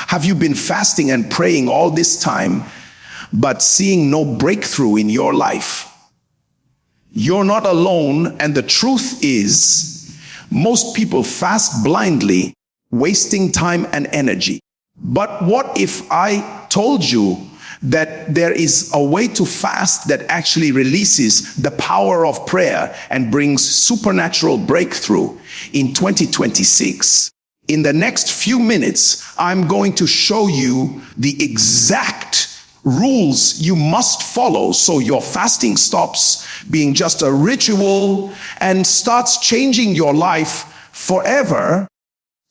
Have you been fasting and praying all this time, but seeing no breakthrough in your life? You're not alone, and the truth is, most people fast blindly, wasting time and energy. But what if I told you that there is a way to fast that actually releases the power of prayer and brings supernatural breakthrough in 2026? In the next few minutes, I'm going to show you the exact rules you must follow so your fasting stops being just a ritual and starts changing your life forever.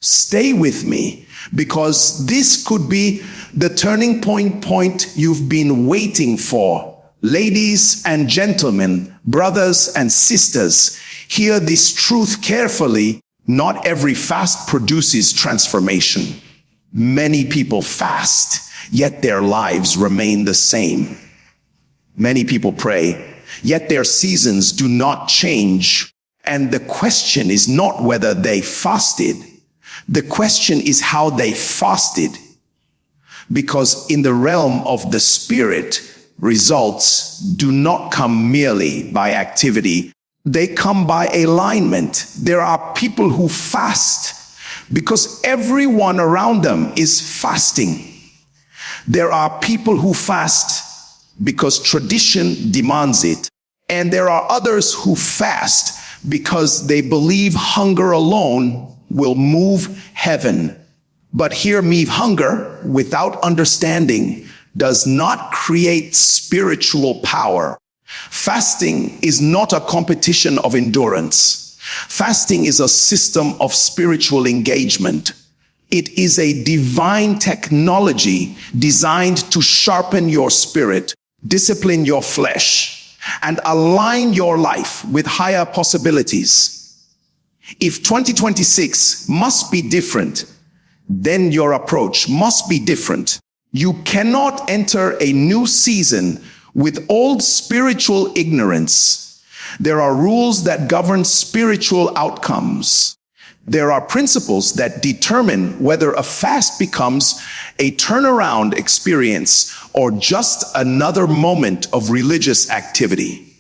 Stay with me, because this could be the turning point you've been waiting for. Ladies and gentlemen, brothers and sisters, hear this truth carefully. Not every fast produces transformation. Many people fast, yet their lives remain the same. Many people pray, yet their seasons do not change. And the question is not whether they fasted. The question is how they fasted. Because in the realm of the spirit, results do not come merely by activity. They come by alignment. There are people who fast because everyone around them is fasting. There are people who fast because tradition demands it. And there are others who fast because they believe hunger alone will move heaven. But hear me, hunger without understanding does not create spiritual power. Fasting is not a competition of endurance. Fasting is a system of spiritual engagement. It is a divine technology designed to sharpen your spirit, discipline your flesh, and align your life with higher possibilities. If 2026 must be different, then your approach must be different. You cannot enter a new season with old spiritual ignorance. There are rules that govern spiritual outcomes. There are principles that determine whether a fast becomes a turnaround experience or just another moment of religious activity.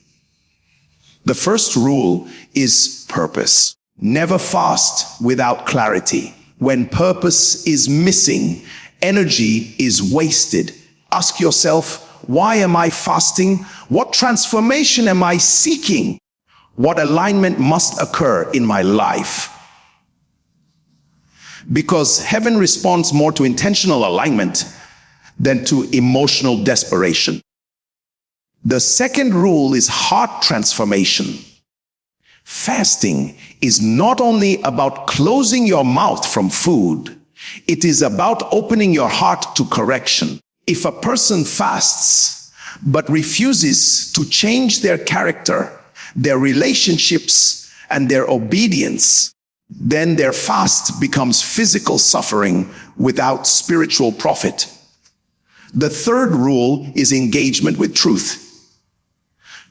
The first rule is purpose. Never fast without clarity. When purpose is missing, energy is wasted. Ask yourself, why am I fasting? What transformation am I seeking? What alignment must occur in my life? Because heaven responds more to intentional alignment than to emotional desperation. The second rule is heart transformation. Fasting is not only about closing your mouth from food, it is about opening your heart to correction. If a person fasts but refuses to change their character, their relationships, and their obedience, then their fast becomes physical suffering without spiritual profit. The third rule is engagement with truth.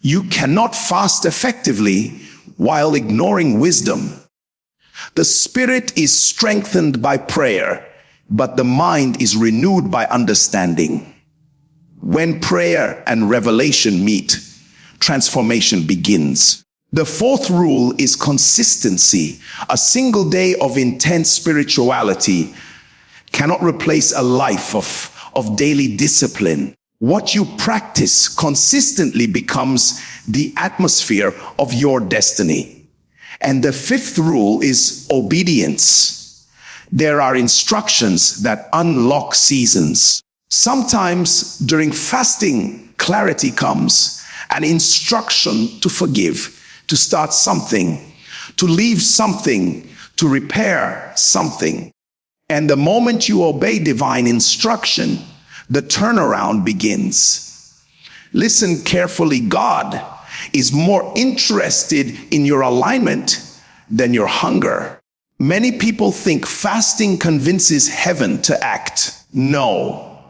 You cannot fast effectively while ignoring wisdom. The spirit is strengthened by prayer, but the mind is renewed by understanding. When prayer and revelation meet, transformation begins. The fourth rule is consistency. A single day of intense spirituality cannot replace a life of daily discipline. What you practice consistently becomes the atmosphere of your destiny. And the fifth rule is obedience. There are instructions that unlock seasons. Sometimes during fasting, clarity comes, an instruction to forgive, to start something, to leave something, to repair something. And the moment you obey divine instruction, the turnaround begins. Listen carefully. God is more interested in your alignment than your hunger. Many people think fasting convinces heaven to act. No.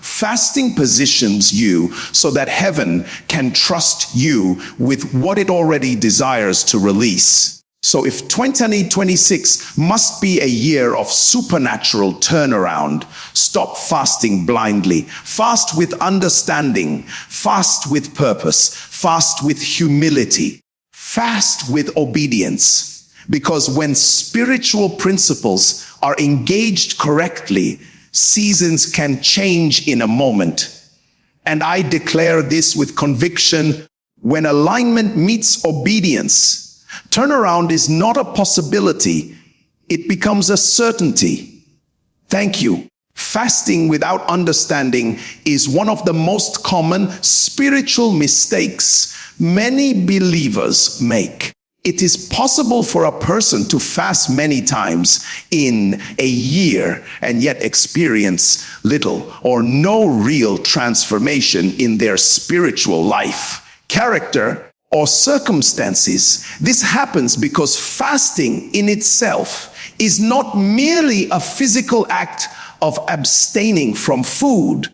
Fasting positions you so that heaven can trust you with what it already desires to release. So if 2026 must be a year of supernatural turnaround, stop fasting blindly. Fast with understanding. Fast with purpose. Fast with humility. Fast with obedience. Because when spiritual principles are engaged correctly, seasons can change in a moment. And I declare this with conviction: when alignment meets obedience, turnaround is not a possibility, it becomes a certainty. Thank you. Fasting without understanding is one of the most common spiritual mistakes many believers make. It is possible for a person to fast many times in a year and yet experience little or no real transformation in their spiritual life, character, or circumstances. This happens because fasting in itself is not merely a physical act of abstaining from food.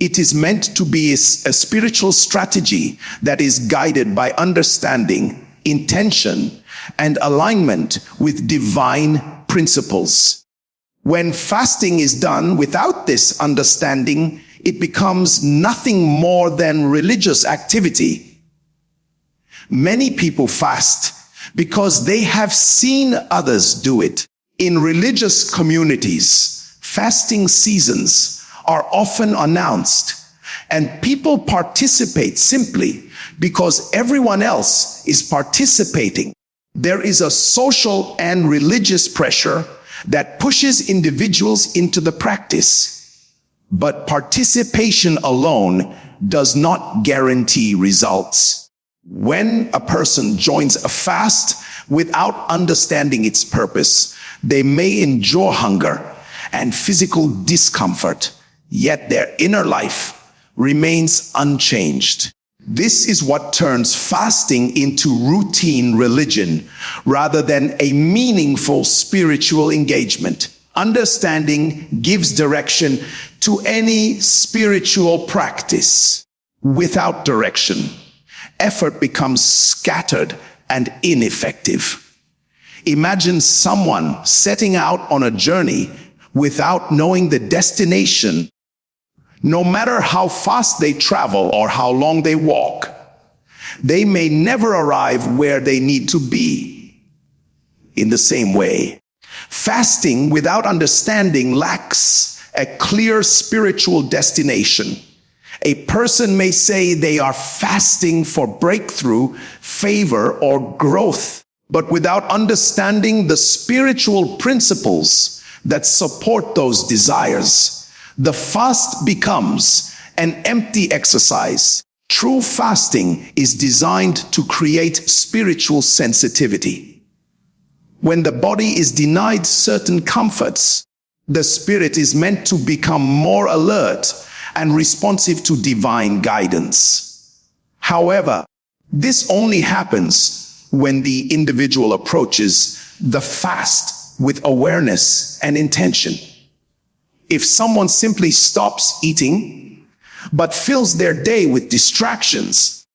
It is meant to be a spiritual strategy that is guided by understanding, intention, and alignment with divine principles. When fasting is done without this understanding, it becomes nothing more than religious activity. Many people fast because they have seen others do it. In religious communities, fasting seasons are often announced, and people participate simply because everyone else is participating. There is a social and religious pressure that pushes individuals into the practice. But participation alone does not guarantee results. When a person joins a fast without understanding its purpose, they may endure hunger and physical discomfort, yet their inner life remains unchanged. This is what turns fasting into routine religion rather than a meaningful spiritual engagement. Understanding gives direction to any spiritual practice. Without direction, effort becomes scattered and ineffective. Imagine someone setting out on a journey without knowing the destination. No matter how fast they travel or how long they walk, they may never arrive where they need to be. In the same way, fasting without understanding lacks a clear spiritual destination. A person may say they are fasting for breakthrough, favor, or growth, but without understanding the spiritual principles that support those desires, the fast becomes an empty exercise. True fasting is designed to create spiritual sensitivity. When the body is denied certain comforts, the spirit is meant to become more alert and responsive to divine guidance. However, this only happens when the individual approaches the fast with awareness and intention. If someone simply stops eating, but fills their day with distractions,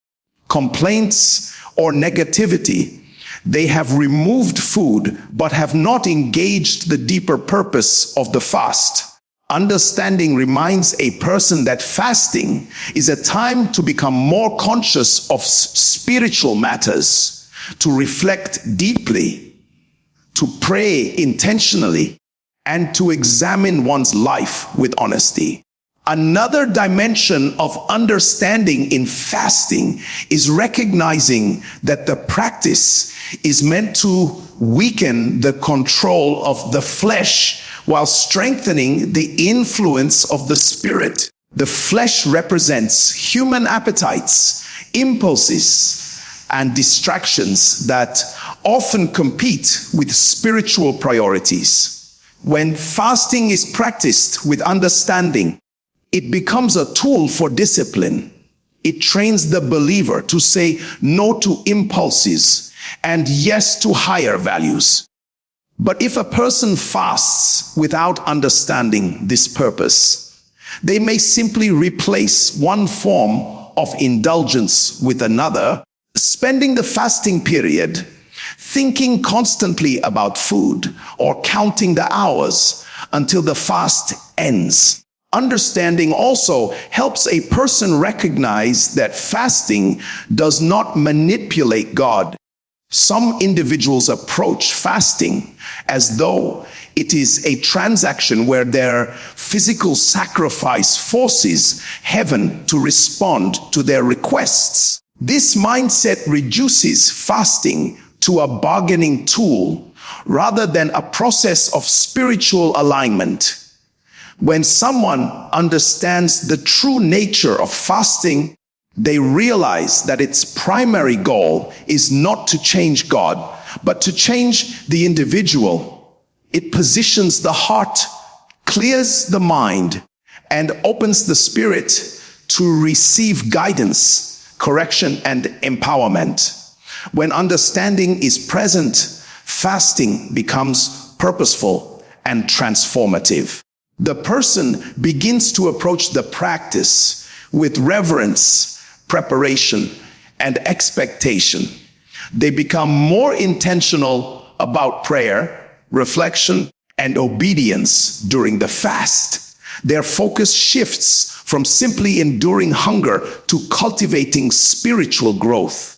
complaints, or negativity, they have removed food, but have not engaged the deeper purpose of the fast. Understanding reminds a person that fasting is a time to become more conscious of spiritual matters, to reflect deeply, to pray intentionally, and to examine one's life with honesty. Another dimension of understanding in fasting is recognizing that the practice is meant to weaken the control of the flesh while strengthening the influence of the spirit. The flesh represents human appetites, impulses, and distractions that often compete with spiritual priorities. When fasting is practiced with understanding, it becomes a tool for discipline. It trains the believer to say no to impulses and yes to higher values. But if a person fasts without understanding this purpose, they may simply replace one form of indulgence with another, spending the fasting period thinking constantly about food or counting the hours until the fast ends. Understanding also helps a person recognize that fasting does not manipulate God. Some individuals approach fasting as though it is a transaction where their physical sacrifice forces heaven to respond to their requests. This mindset reduces fasting to a bargaining tool rather than a process of spiritual alignment. When someone understands the true nature of fasting, they realize that its primary goal is not to change God, but to change the individual. It positions the heart, clears the mind, and opens the spirit to receive guidance, correction, and empowerment. When understanding is present, fasting becomes purposeful and transformative. The person begins to approach the practice with reverence, preparation, and expectation. They become more intentional about prayer, reflection, and obedience during the fast. Their focus shifts from simply enduring hunger to cultivating spiritual growth.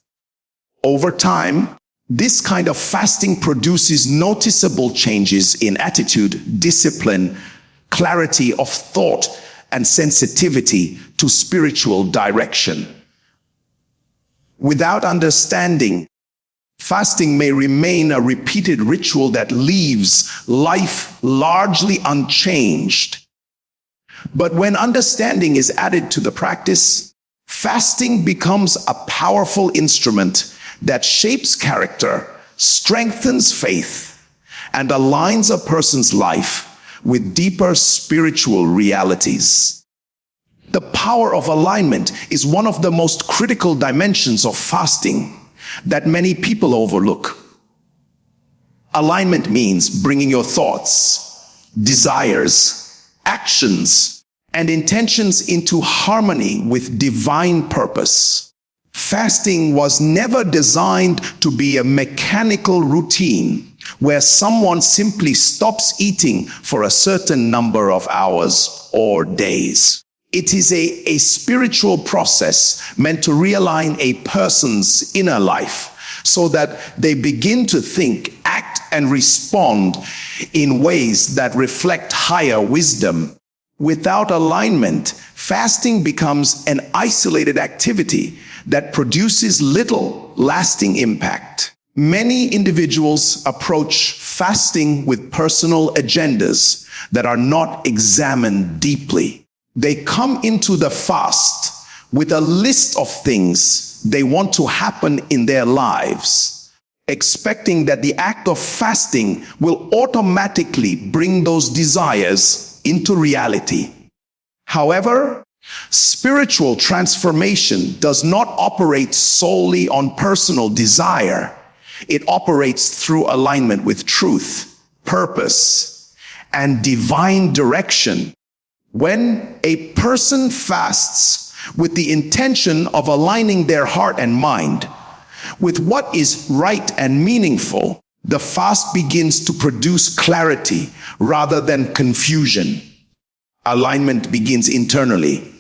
Over time, this kind of fasting produces noticeable changes in attitude, discipline, clarity of thought, and sensitivity to spiritual direction. Without understanding, fasting may remain a repeated ritual that leaves life largely unchanged. But when understanding is added to the practice, fasting becomes a powerful instrument that shapes character, strengthens faith, and aligns a person's life with deeper spiritual realities. The power of alignment is one of the most critical dimensions of fasting that many people overlook. Alignment means bringing your thoughts, desires, actions, and intentions into harmony with divine purpose. Fasting was never designed to be a mechanical routine where someone simply stops eating for a certain number of hours or days. It is a spiritual process meant to realign a person's inner life so that they begin to think, act, and respond in ways that reflect higher wisdom. Without alignment, fasting becomes an isolated activity that produces little lasting impact. Many individuals approach fasting with personal agendas that are not examined deeply. They come into the fast with a list of things they want to happen in their lives, expecting that the act of fasting will automatically bring those desires into reality. However, spiritual transformation does not operate solely on personal desire. It operates through alignment with truth, purpose, and divine direction. When a person fasts with the intention of aligning their heart and mind with what is right and meaningful, the fast begins to produce clarity rather than confusion. Alignment begins internally.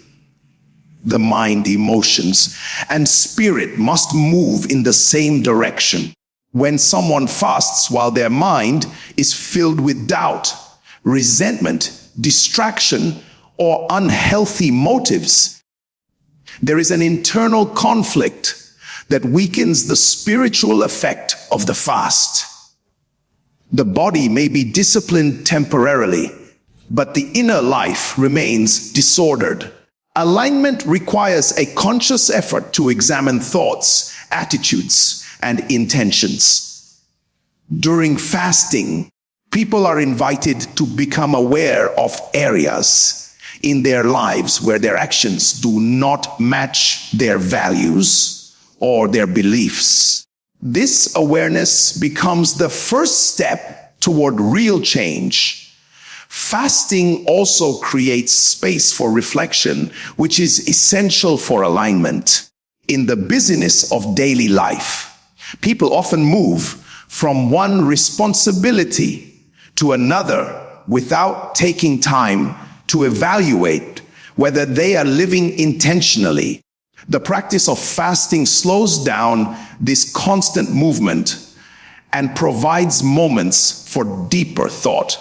The mind, emotions, and spirit must move in the same direction. When someone fasts while their mind is filled with doubt, resentment, distraction, or unhealthy motives, there is an internal conflict that weakens the spiritual effect of the fast. The body may be disciplined temporarily, but the inner life remains disordered. Alignment requires a conscious effort to examine thoughts, attitudes, and intentions. During fasting, people are invited to become aware of areas in their lives where their actions do not match their values or their beliefs. This awareness becomes the first step toward real change. Fasting also creates space for reflection, which is essential for alignment. In the busyness of daily life, people often move from one responsibility to another without taking time to evaluate whether they are living intentionally. The practice of fasting slows down this constant movement and provides moments for deeper thought.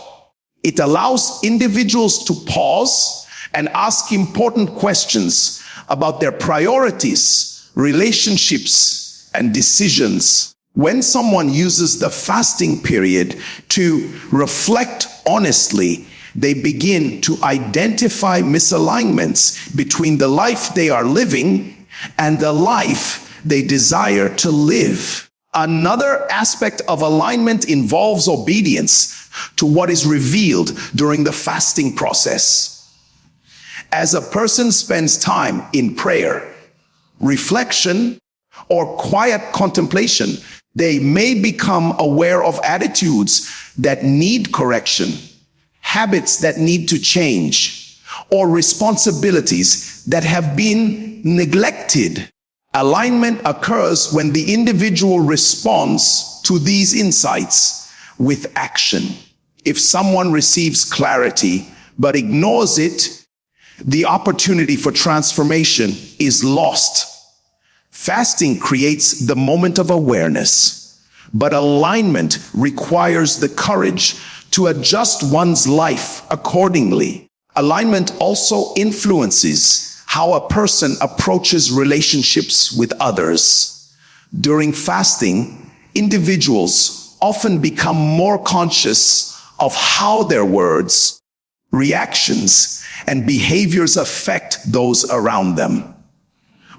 It allows individuals to pause and ask important questions about their priorities, relationships, and decisions. When someone uses the fasting period to reflect honestly, they begin to identify misalignments between the life they are living and the life they desire to live. Another aspect of alignment involves obedience to what is revealed during the fasting process. As a person spends time in prayer, reflection, or quiet contemplation, they may become aware of attitudes that need correction, habits that need to change, or responsibilities that have been neglected. Alignment occurs when the individual responds to these insights with action. If someone receives clarity but ignores it, the opportunity for transformation is lost. Fasting creates the moment of awareness, but alignment requires the courage to adjust one's life accordingly. Alignment also influences how a person approaches relationships with others. During fasting, individuals often become more conscious of how their words, reactions, and behaviors affect those around them.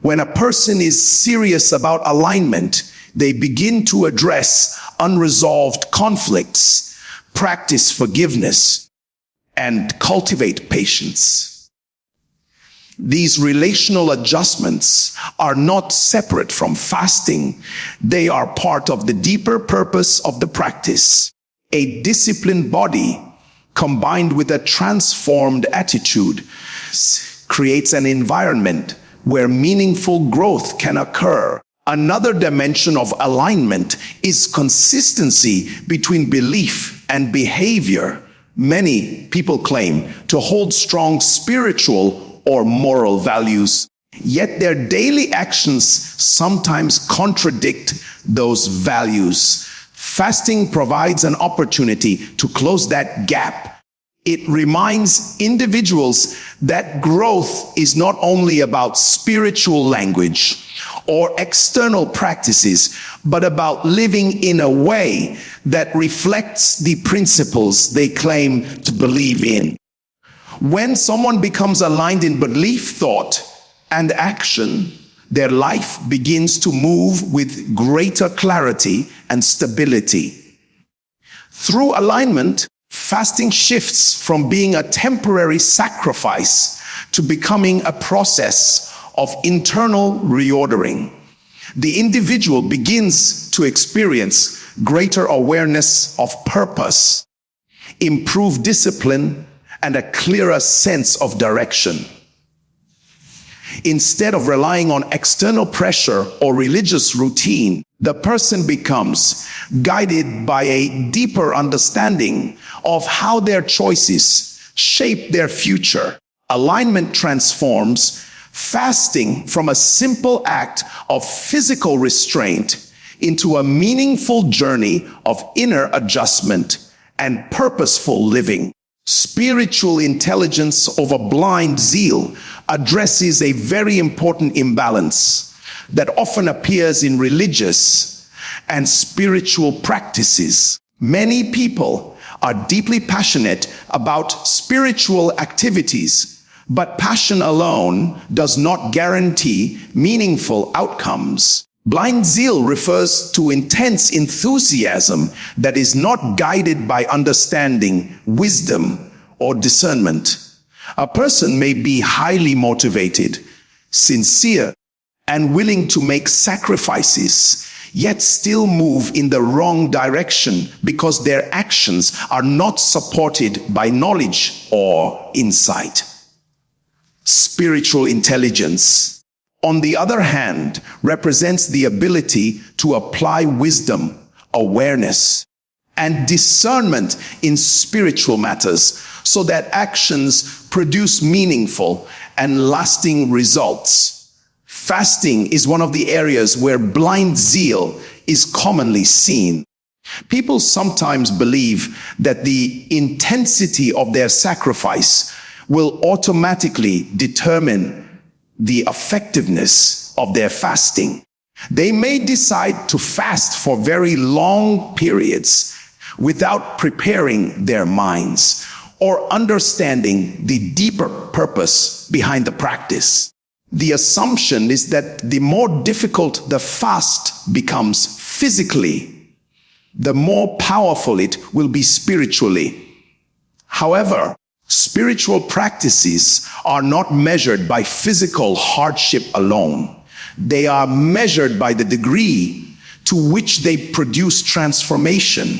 When a person is serious about alignment, they begin to address unresolved conflicts, practice forgiveness, and cultivate patience. These relational adjustments are not separate from fasting. They are part of the deeper purpose of the practice. A disciplined body combined with a transformed attitude creates an environment where meaningful growth can occur. Another dimension of alignment is consistency between belief and behavior. Many people claim to hold strong spiritual or moral values, yet their daily actions sometimes contradict those values. Fasting provides an opportunity to close that gap. It reminds individuals that growth is not only about spiritual language or external practices, but about living in a way that reflects the principles they claim to believe in. When someone becomes aligned in belief, thought, and action, their life begins to move with greater clarity and stability. Through alignment, fasting shifts from being a temporary sacrifice to becoming a process of internal reordering. The individual begins to experience greater awareness of purpose, improved discipline, and a clearer sense of direction. Instead of relying on external pressure or religious routine, the person becomes guided by a deeper understanding of how their choices shape their future. Alignment transforms fasting from a simple act of physical restraint into a meaningful journey of inner adjustment and purposeful living. Spiritual intelligence over blind zeal addresses a very important imbalance that often appears in religious and spiritual practices. Many people are deeply passionate about spiritual activities, but passion alone does not guarantee meaningful outcomes. Blind zeal refers to intense enthusiasm that is not guided by understanding, wisdom, or discernment. A person may be highly motivated, sincere, and willing to make sacrifices, yet still move in the wrong direction because their actions are not supported by knowledge or insight. Spiritual intelligence, on the other hand, represents the ability to apply wisdom, awareness, and discernment in spiritual matters so that actions produce meaningful and lasting results. Fasting is one of the areas where blind zeal is commonly seen. People sometimes believe that the intensity of their sacrifice will automatically determine the effectiveness of their fasting. They may decide to fast for very long periods without preparing their minds or understanding the deeper purpose behind the practice. The assumption is that the more difficult the fast becomes physically, the more powerful it will be spiritually. However, spiritual practices are not measured by physical hardship alone. They are measured by the degree to which they produce transformation,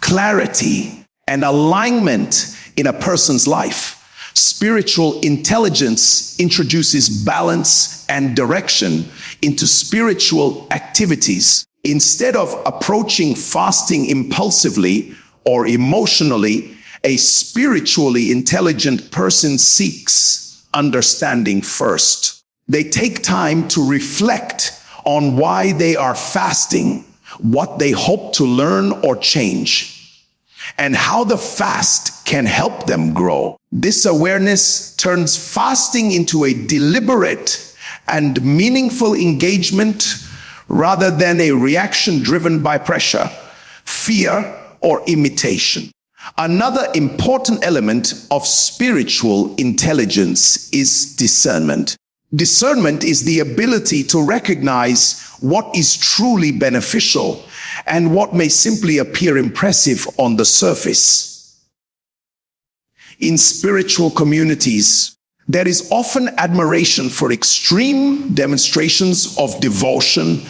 clarity, and alignment in a person's life. Spiritual intelligence introduces balance and direction into spiritual activities. Instead of approaching fasting impulsively or emotionally, a spiritually intelligent person seeks understanding first. They take time to reflect on why they are fasting, what they hope to learn or change, and how the fast can help them grow. This awareness turns fasting into a deliberate and meaningful engagement rather than a reaction driven by pressure, fear, or imitation. Another important element of spiritual intelligence is discernment. Discernment is the ability to recognize what is truly beneficial and what may simply appear impressive on the surface. In spiritual communities, there is often admiration for extreme demonstrations of devotion,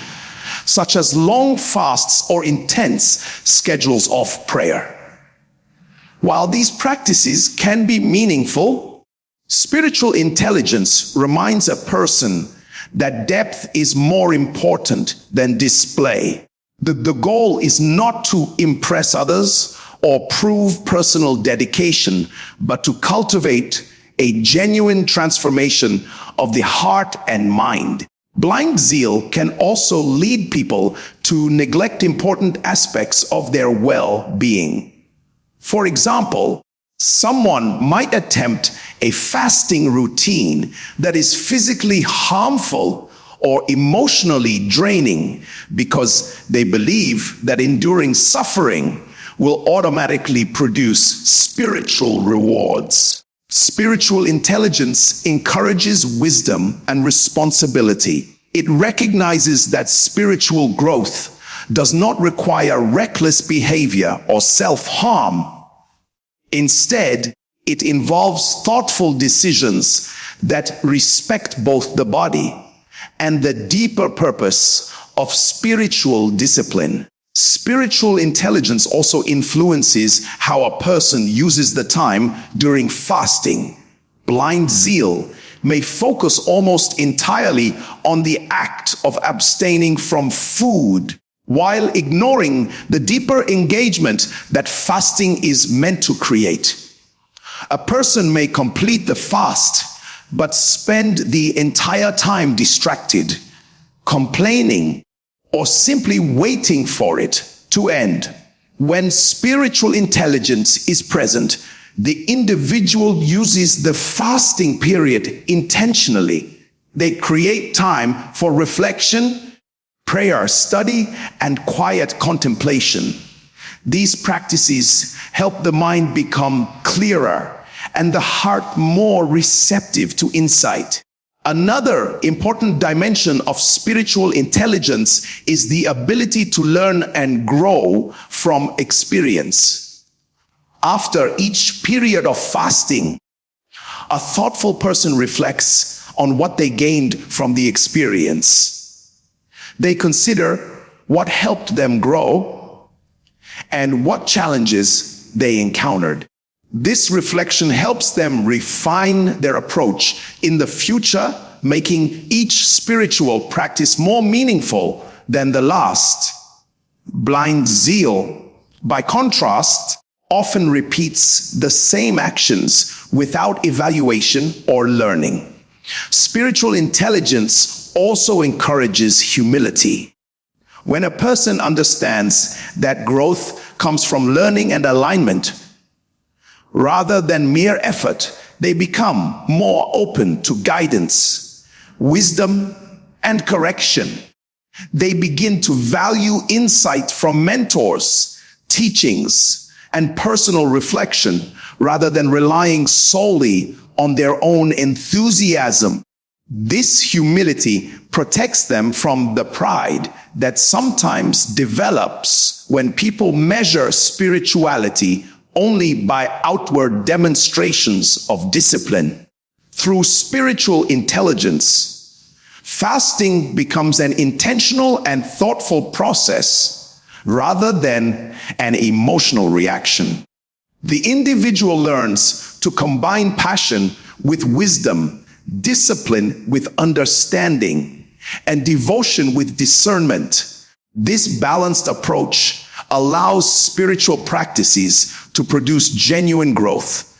such as long fasts or intense schedules of prayer. While these practices can be meaningful, spiritual intelligence reminds a person that depth is more important than display. The goal is not to impress others or prove personal dedication, but to cultivate a genuine transformation of the heart and mind. Blind zeal can also lead people to neglect important aspects of their well-being. For example, someone might attempt a fasting routine that is physically harmful or emotionally draining because they believe that enduring suffering will automatically produce spiritual rewards. Spiritual intelligence encourages wisdom and responsibility. It recognizes that spiritual growth does not require reckless behavior or self-harm. Instead, it involves thoughtful decisions that respect both the body and the deeper purpose of spiritual discipline. Spiritual intelligence also influences how a person uses the time during fasting. Blind zeal may focus almost entirely on the act of abstaining from food, while ignoring the deeper engagement that fasting is meant to create. A person may complete the fast, but spend the entire time distracted, complaining, or simply waiting for it to end. When spiritual intelligence is present, the individual uses the fasting period intentionally. They create time for reflection, prayer, study, and quiet contemplation. These practices help the mind become clearer and the heart more receptive to insight. Another important dimension of spiritual intelligence is the ability to learn and grow from experience. After each period of fasting, a thoughtful person reflects on what they gained from the experience. They consider what helped them grow and what challenges they encountered. This reflection helps them refine their approach in the future, making each spiritual practice more meaningful than the last. Blind zeal, by contrast, often repeats the same actions without evaluation or learning. Spiritual intelligence also encourages humility. When a person understands that growth comes from learning and alignment rather than mere effort, they become more open to guidance, wisdom, and correction. They begin to value insight from mentors, teachings, and personal reflection rather than relying solely on their own enthusiasm. This humility protects them from the pride that sometimes develops when people measure spirituality only by outward demonstrations of discipline. Through spiritual intelligence, fasting becomes an intentional and thoughtful process rather than an emotional reaction. The individual learns to combine passion with wisdom, discipline with understanding, and devotion with discernment. This balanced approach allows spiritual practices to produce genuine growth,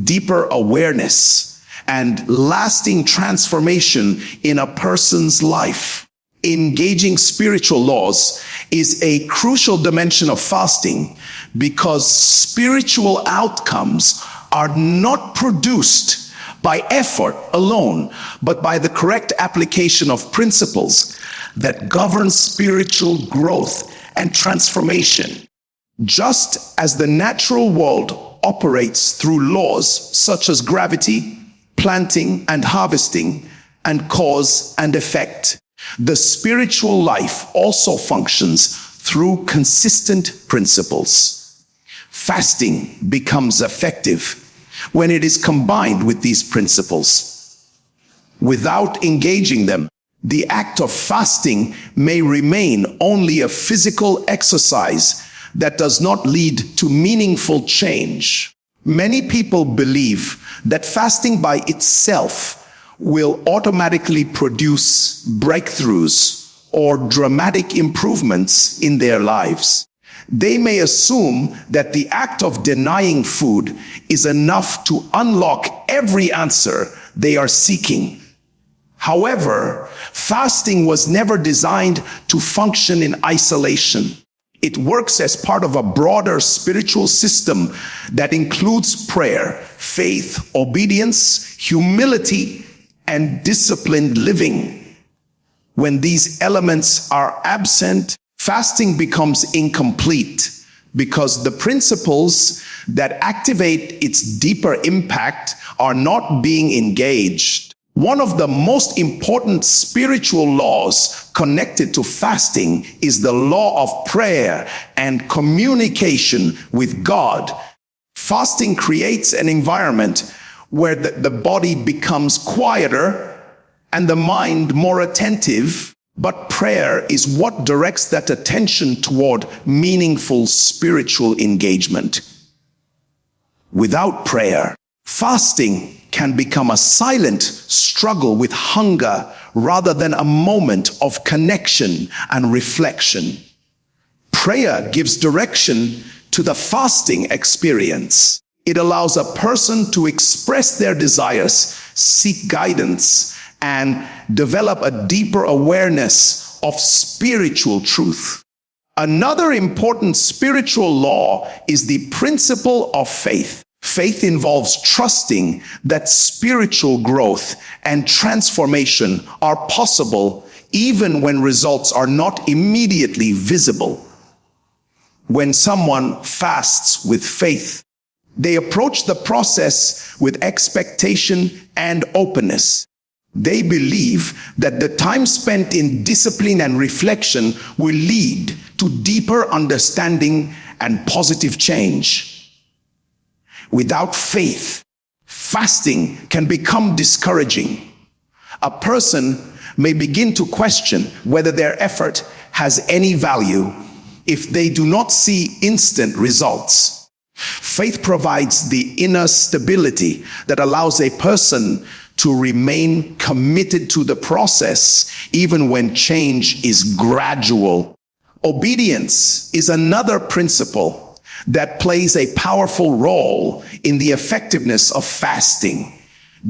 deeper awareness, and lasting transformation in a person's life. Engaging spiritual laws is a crucial dimension of fasting because spiritual outcomes are not produced by effort alone, but by the correct application of principles that govern spiritual growth and transformation. Just as the natural world operates through laws such as gravity, planting and harvesting, and cause and effect, the spiritual life also functions through consistent principles. Fasting becomes effective when it is combined with these principles. Without engaging them, the act of fasting may remain only a physical exercise that does not lead to meaningful change. Many people believe that fasting by itself will automatically produce breakthroughs or dramatic improvements in their lives. They may assume that the act of denying food is enough to unlock every answer they are seeking. However, fasting was never designed to function in isolation. It works as part of a broader spiritual system that includes prayer, faith, obedience, humility, and disciplined living. When these elements are absent, fasting becomes incomplete because the principles that activate its deeper impact are not being engaged. One of the most important spiritual laws connected to fasting is the law of prayer and communication with God. Fasting creates an environment where the body becomes quieter and the mind more attentive, but prayer is what directs that attention toward meaningful spiritual engagement. Without prayer, fasting can become a silent struggle with hunger rather than a moment of connection and reflection. Prayer gives direction to the fasting experience. It allows a person to express their desires, seek guidance, and develop a deeper awareness of spiritual truth. Another important spiritual law is the principle of faith. Faith involves trusting that spiritual growth and transformation are possible even when results are not immediately visible. When someone fasts with faith, they approach the process with expectation and openness. They believe that the time spent in discipline and reflection will lead to deeper understanding and positive change. Without faith, fasting can become discouraging. A person may begin to question whether their effort has any value if they do not see instant results. Faith provides the inner stability that allows a person to remain committed to the process even when change is gradual. Obedience is another principle that plays a powerful role in the effectiveness of fasting.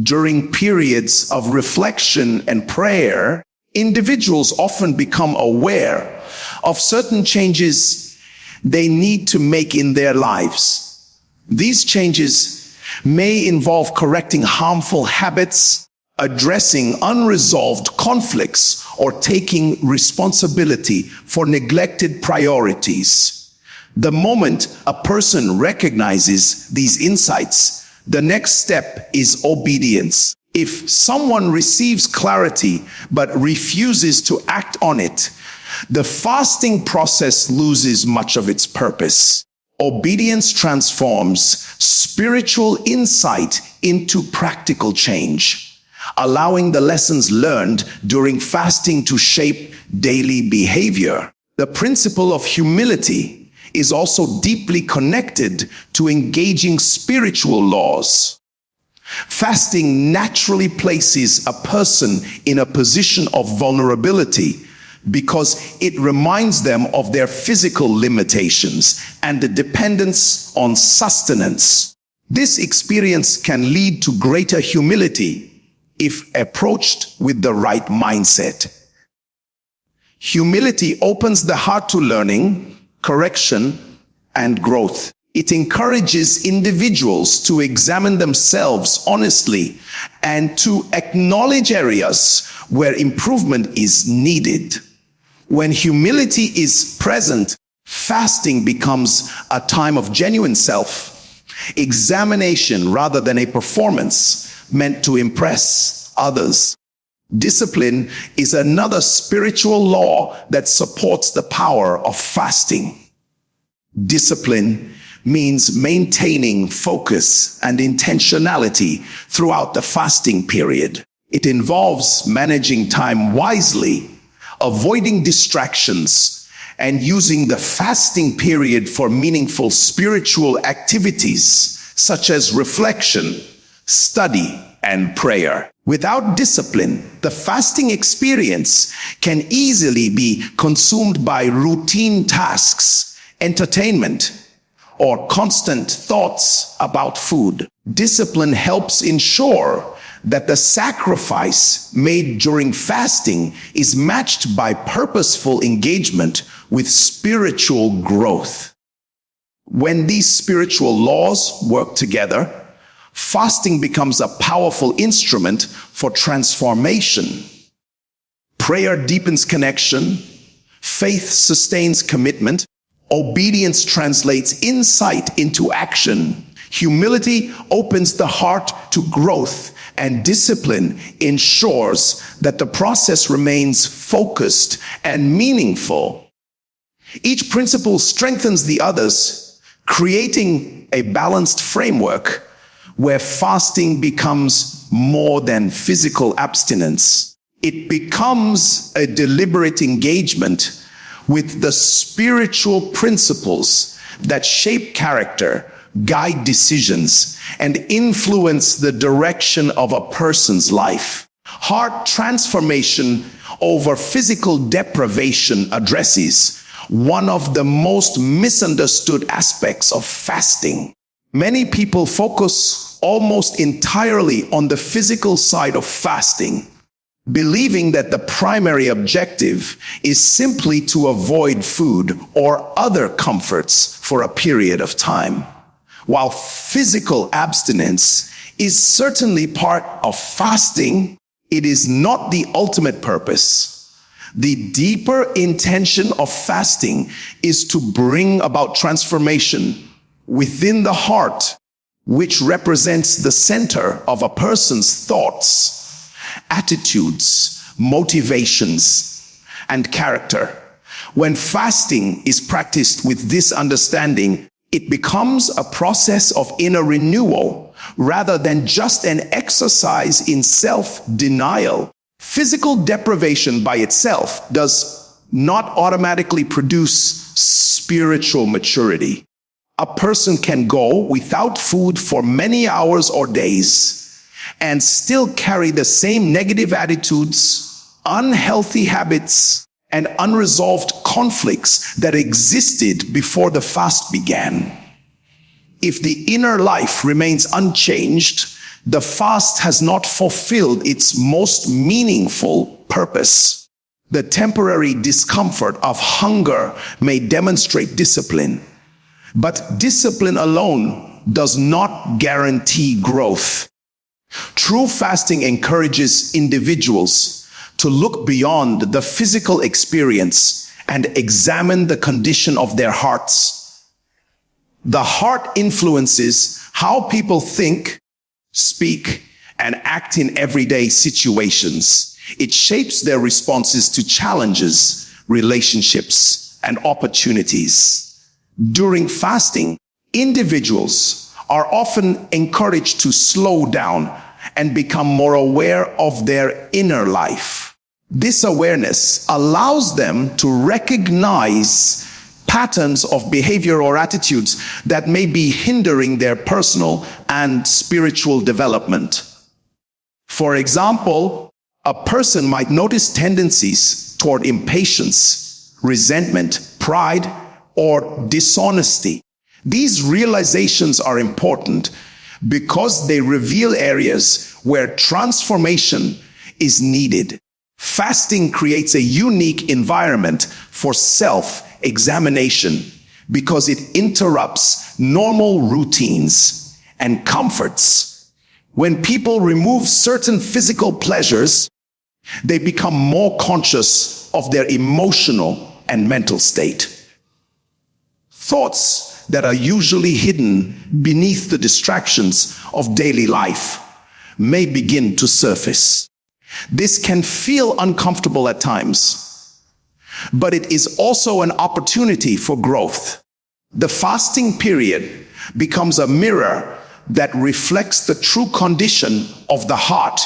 During periods of reflection and prayer, individuals often become aware of certain changes they need to make in their lives. These changes may involve correcting harmful habits, addressing unresolved conflicts, or taking responsibility for neglected priorities. The moment a person recognizes these insights, the next step is obedience. If someone receives clarity but refuses to act on it, the fasting process loses much of its purpose. Obedience transforms spiritual insight into practical change, allowing the lessons learned during fasting to shape daily behavior. The principle of humility is also deeply connected to engaging spiritual laws. Fasting naturally places a person in a position of vulnerability because it reminds them of their physical limitations and the dependence on sustenance. This experience can lead to greater humility if approached with the right mindset. Humility opens the heart to learning, correction, and growth. It encourages individuals to examine themselves honestly and to acknowledge areas where improvement is needed. When humility is present, fasting becomes a time of genuine self-examination rather than a performance meant to impress others. Discipline is another spiritual law that supports the power of fasting. Discipline means maintaining focus and intentionality throughout the fasting period. It involves managing time wisely, avoiding distractions, and using the fasting period for meaningful spiritual activities such as reflection, study, and prayer. Without discipline, the fasting experience can easily be consumed by routine tasks, entertainment, or constant thoughts about food. Discipline helps ensure that the sacrifice made during fasting is matched by purposeful engagement with spiritual growth. When these spiritual laws work together, fasting becomes a powerful instrument for transformation. Prayer deepens connection, faith sustains commitment, obedience translates insight into action, humility opens the heart to growth, and discipline ensures that the process remains focused and meaningful. Each principle strengthens the others, creating a balanced framework where fasting becomes more than physical abstinence. It becomes a deliberate engagement with the spiritual principles that shape character, guide decisions, and influence the direction of a person's life. Heart transformation over physical deprivation addresses one of the most misunderstood aspects of fasting. Many people focus almost entirely on the physical side of fasting, believing that the primary objective is simply to avoid food or other comforts for a period of time. While physical abstinence is certainly part of fasting, it is not the ultimate purpose. The deeper intention of fasting is to bring about transformation within the heart, which represents the center of a person's thoughts, attitudes, motivations, and character. When fasting is practiced with this understanding, it becomes a process of inner renewal rather than just an exercise in self-denial. Physical deprivation by itself does not automatically produce spiritual maturity. A person can go without food for many hours or days and still carry the same negative attitudes, unhealthy habits, and unresolved conflicts that existed before the fast began. If the inner life remains unchanged, the fast has not fulfilled its most meaningful purpose. The temporary discomfort of hunger may demonstrate discipline, but discipline alone does not guarantee growth. True fasting encourages individuals to look beyond the physical experience and examine the condition of their hearts. The heart influences how people think, speak, and act in everyday situations. It shapes their responses to challenges, relationships, and opportunities. During fasting, individuals are often encouraged to slow down and become more aware of their inner life. This awareness allows them to recognize patterns of behavior or attitudes that may be hindering their personal and spiritual development. For example, a person might notice tendencies toward impatience, resentment, pride, or dishonesty. These realizations are important because they reveal areas where transformation is needed. Fasting creates a unique environment for self-examination because it interrupts normal routines and comforts. When people remove certain physical pleasures, they become more conscious of their emotional and mental state. Thoughts that are usually hidden beneath the distractions of daily life may begin to surface. This can feel uncomfortable at times, but it is also an opportunity for growth. The fasting period becomes a mirror that reflects the true condition of the heart,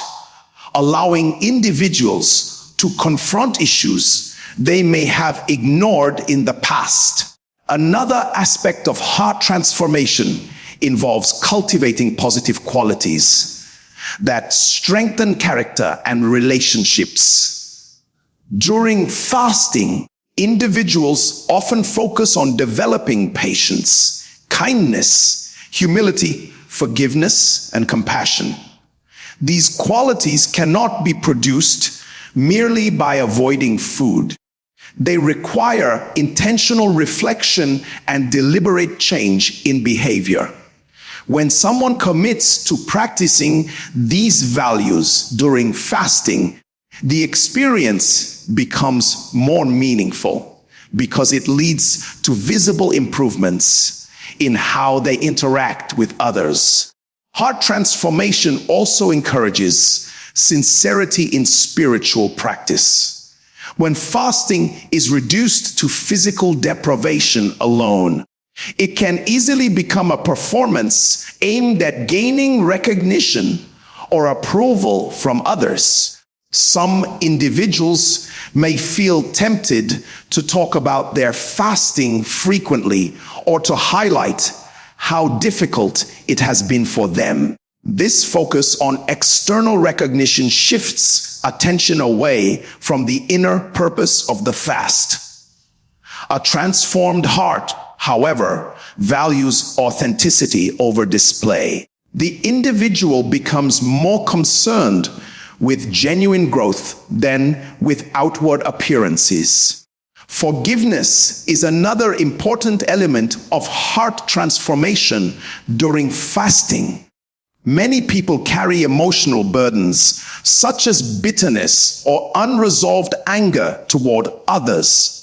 allowing individuals to confront issues they may have ignored in the past. Another aspect of heart transformation involves cultivating positive qualities that strengthen character and relationships. During fasting, individuals often focus on developing patience, kindness, humility, forgiveness, and compassion. These qualities cannot be produced merely by avoiding food. They require intentional reflection and deliberate change in behavior. When someone commits to practicing these values during fasting, the experience becomes more meaningful because it leads to visible improvements in how they interact with others. Heart transformation also encourages sincerity in spiritual practice. When fasting is reduced to physical deprivation alone, it can easily become a performance aimed at gaining recognition or approval from others. Some individuals may feel tempted to talk about their fasting frequently or to highlight how difficult it has been for them. This focus on external recognition shifts attention away from the inner purpose of the fast. A transformed heart, however, values authenticity over display. The individual becomes more concerned with genuine growth than with outward appearances. Forgiveness is another important element of heart transformation during fasting. Many people carry emotional burdens, such as bitterness or unresolved anger toward others.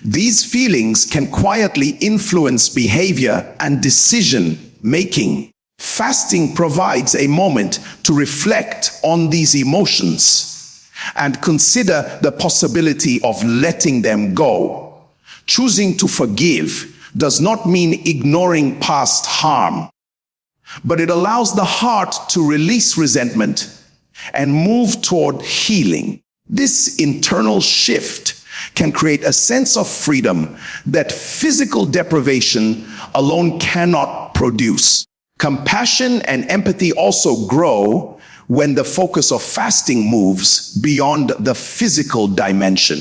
These feelings can quietly influence behavior and decision making. Fasting provides a moment to reflect on these emotions and consider the possibility of letting them go. Choosing to forgive does not mean ignoring past harm, but it allows the heart to release resentment and move toward healing. This internal shift can create a sense of freedom that physical deprivation alone cannot produce. Compassion and empathy also grow when the focus of fasting moves beyond the physical dimension.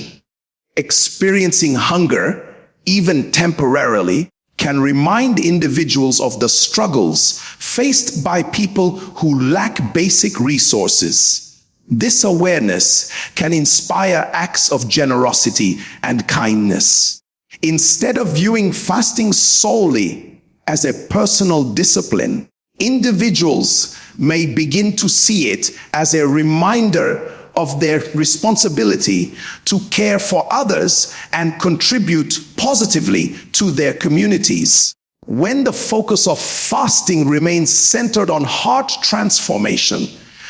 Experiencing hunger, even temporarily, can remind individuals of the struggles faced by people who lack basic resources. This awareness can inspire acts of generosity and kindness. Instead of viewing fasting solely as a personal discipline, individuals may begin to see it as a reminder of their responsibility to care for others and contribute positively to their communities. When the focus of fasting remains centered on heart transformation,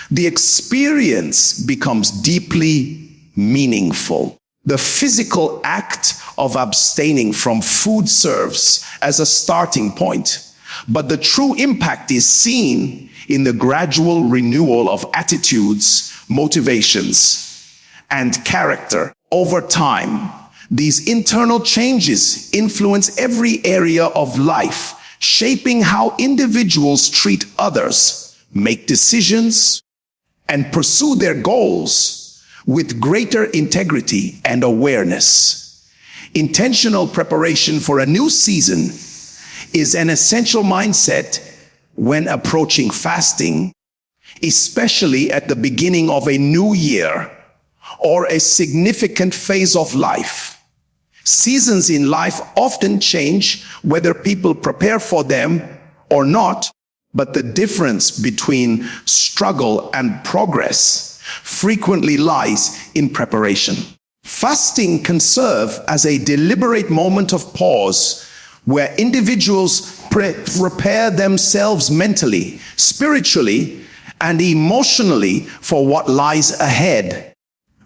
the experience becomes deeply meaningful. The physical act of abstaining from food serves as a starting point, but the true impact is seen in the gradual renewal of attitudes, motivations, and character. Over time, these internal changes influence every area of life, shaping how individuals treat others, make decisions, and pursue their goals with greater integrity and awareness. Intentional preparation for a new season is an essential mindset when approaching fasting, especially at the beginning of a new year or a significant phase of life. Seasons in life often change whether people prepare for them or not, but the difference between struggle and progress frequently lies in preparation. Fasting can serve as a deliberate moment of pause where individuals prepare themselves mentally, spiritually, and emotionally for what lies ahead.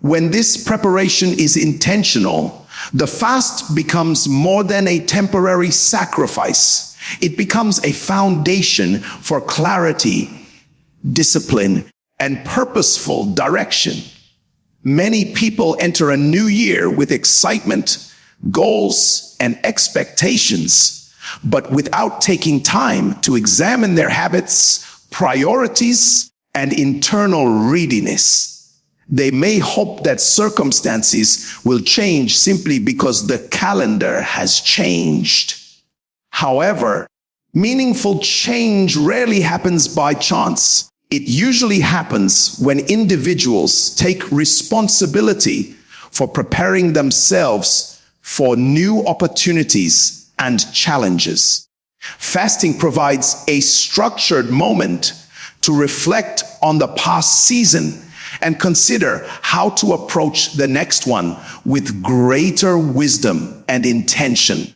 When this preparation is intentional, the fast becomes more than a temporary sacrifice. It becomes a foundation for clarity, discipline, and purposeful direction. Many people enter a new year with excitement, goals, and expectations, but without taking time to examine their habits, priorities, and internal readiness. They may hope that circumstances will change simply because the calendar has changed. However, meaningful change rarely happens by chance. It usually happens when individuals take responsibility for preparing themselves for new opportunities and challenges. Fasting provides a structured moment to reflect on the past season and consider how to approach the next one with greater wisdom and intention.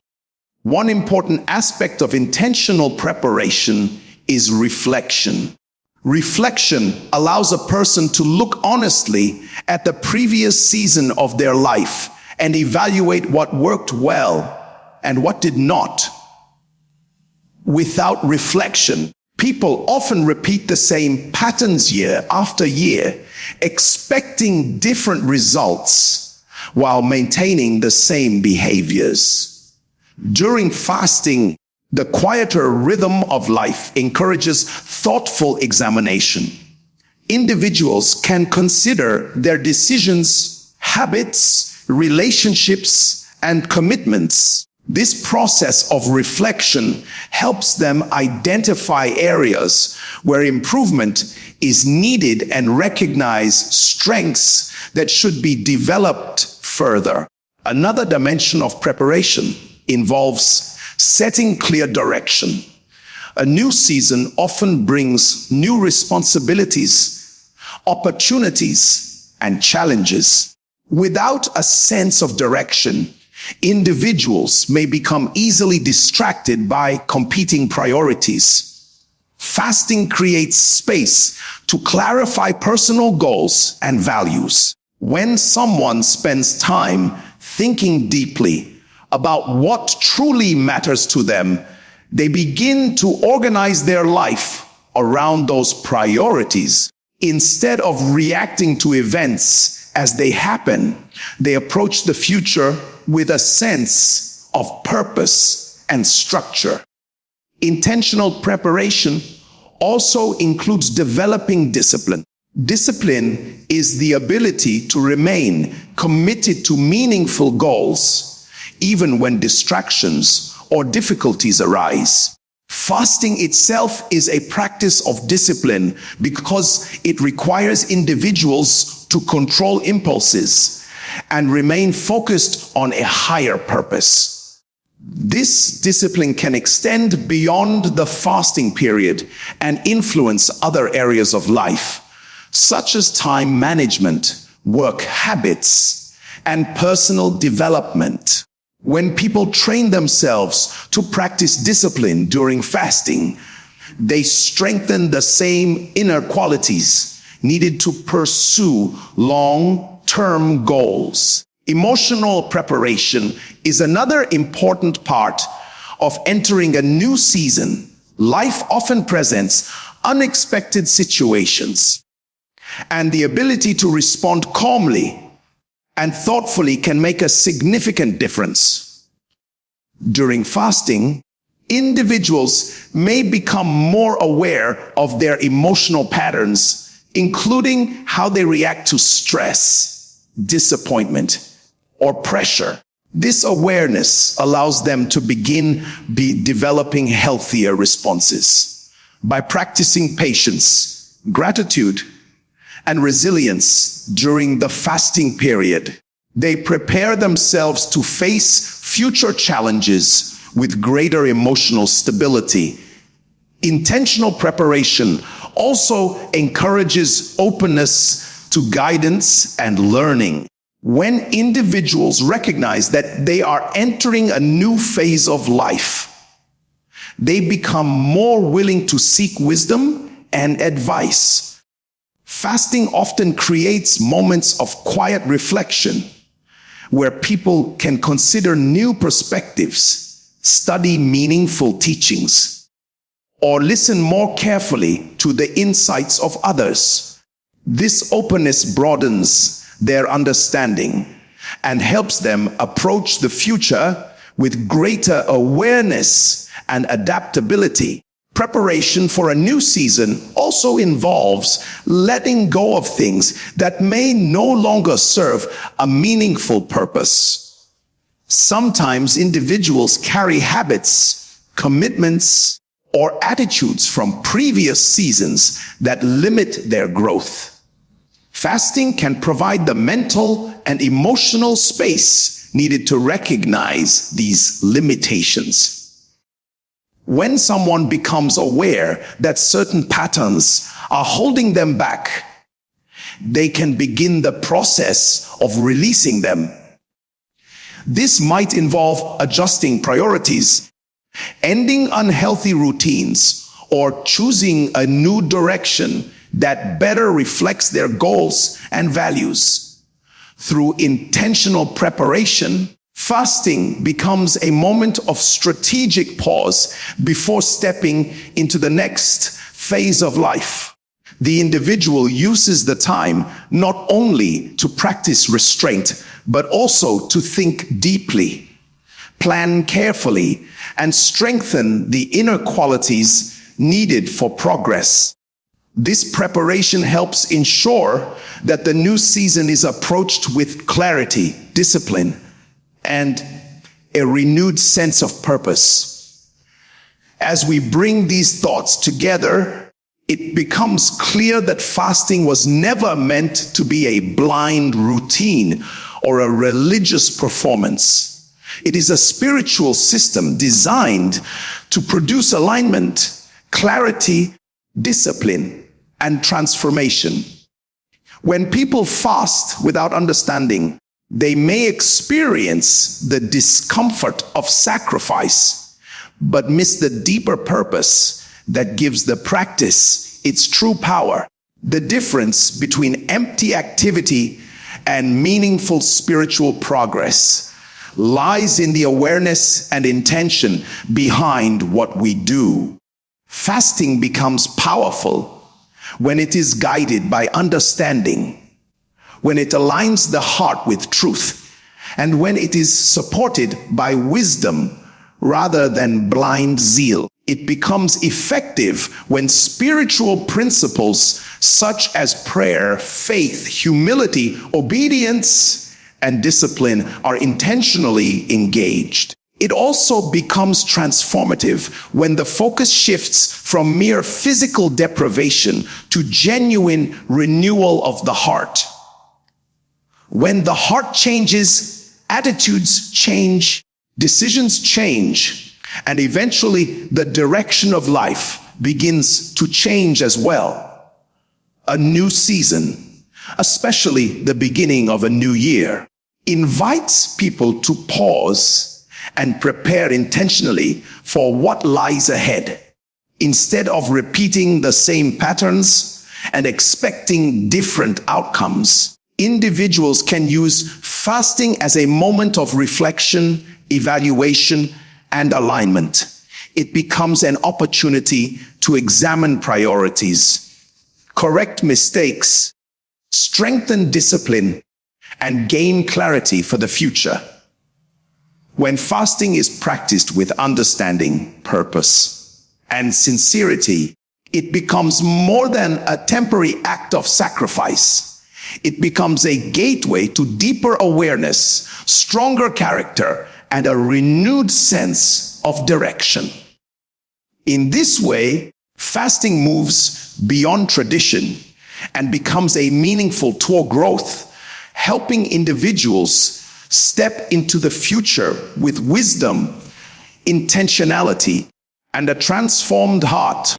One important aspect of intentional preparation is reflection. Reflection allows a person to look honestly at the previous season of their life and evaluate what worked well and what did not. Without reflection, people often repeat the same patterns year after year, expecting different results while maintaining the same behaviors. During fasting, the quieter rhythm of life encourages thoughtful examination. Individuals can consider their decisions, habits, relationships, and commitments. This process of reflection helps them identify areas where improvement is needed and recognize strengths that should be developed further. Another dimension of preparation involves setting clear direction. A new season often brings new responsibilities, opportunities, and challenges. Without a sense of direction, individuals may become easily distracted by competing priorities. Fasting creates space to clarify personal goals and values. When someone spends time thinking deeply about what truly matters to them, they begin to organize their life around those priorities. Instead of reacting to events as they happen, they approach the future with a sense of purpose and structure. Intentional preparation also includes developing discipline. Discipline is the ability to remain committed to meaningful goals, even when distractions or difficulties arise. Fasting itself is a practice of discipline because it requires individuals to control impulses and remain focused on a higher purpose. This discipline can extend beyond the fasting period and influence other areas of life, such as time management, work habits, and personal development. When people train themselves to practice discipline during fasting, they strengthen the same inner qualities needed to pursue long-term goals. Emotional preparation is another important part of entering a new season. Life often presents unexpected situations, and the ability to respond calmly and thoughtfully can make a significant difference. During fasting, individuals may become more aware of their emotional patterns, including how they react to stress, disappointment, or pressure. This awareness allows them to begin developing healthier responses. By practicing patience, gratitude, and resilience during the fasting period, they prepare themselves to face future challenges with greater emotional stability. Intentional preparation also encourages openness to guidance and learning. When individuals recognize that they are entering a new phase of life, they become more willing to seek wisdom and advice. Fasting often creates moments of quiet reflection where people can consider new perspectives, study meaningful teachings, or listen more carefully to the insights of others. This openness broadens their understanding and helps them approach the future with greater awareness and adaptability. Preparation for a new season also involves letting go of things that may no longer serve a meaningful purpose. Sometimes individuals carry habits, commitments, or attitudes from previous seasons that limit their growth. Fasting can provide the mental and emotional space needed to recognize these limitations. When someone becomes aware that certain patterns are holding them back, they can begin the process of releasing them. This might involve adjusting priorities, ending unhealthy routines, or choosing a new direction that better reflects their goals and values. Through intentional preparation, fasting becomes a moment of strategic pause before stepping into the next phase of life. The individual uses the time not only to practice restraint, but also to think deeply, plan carefully, and strengthen the inner qualities needed for progress. This preparation helps ensure that the new season is approached with clarity, discipline, and a renewed sense of purpose. As we bring these thoughts together, it becomes clear that fasting was never meant to be a blind routine or a religious performance. It is a spiritual system designed to produce alignment, clarity, discipline, and transformation. When people fast without understanding, they may experience the discomfort of sacrifice, but miss the deeper purpose that gives the practice its true power. The difference between empty activity and meaningful spiritual progress lies in the awareness and intention behind what we do. Fasting becomes powerful when it is guided by understanding, when it aligns the heart with truth, and when it is supported by wisdom rather than blind zeal. It becomes effective when spiritual principles such as prayer, faith, humility, obedience, and discipline are intentionally engaged. It also becomes transformative when the focus shifts from mere physical deprivation to genuine renewal of the heart. When the heart changes, attitudes change, decisions change, and eventually the direction of life begins to change as well. A new season, especially the beginning of a new year, invites people to pause and prepare intentionally for what lies ahead. Instead of repeating the same patterns and expecting different outcomes, individuals can use fasting as a moment of reflection, evaluation, and alignment. It becomes an opportunity to examine priorities, correct mistakes, strengthen discipline, and gain clarity for the future. When fasting is practiced with understanding, purpose, and sincerity, it becomes more than a temporary act of sacrifice. It becomes a gateway to deeper awareness, stronger character, and a renewed sense of direction. In this way, fasting moves beyond tradition and becomes a meaningful tool growth, helping individuals step into the future with wisdom, intentionality, and a transformed heart.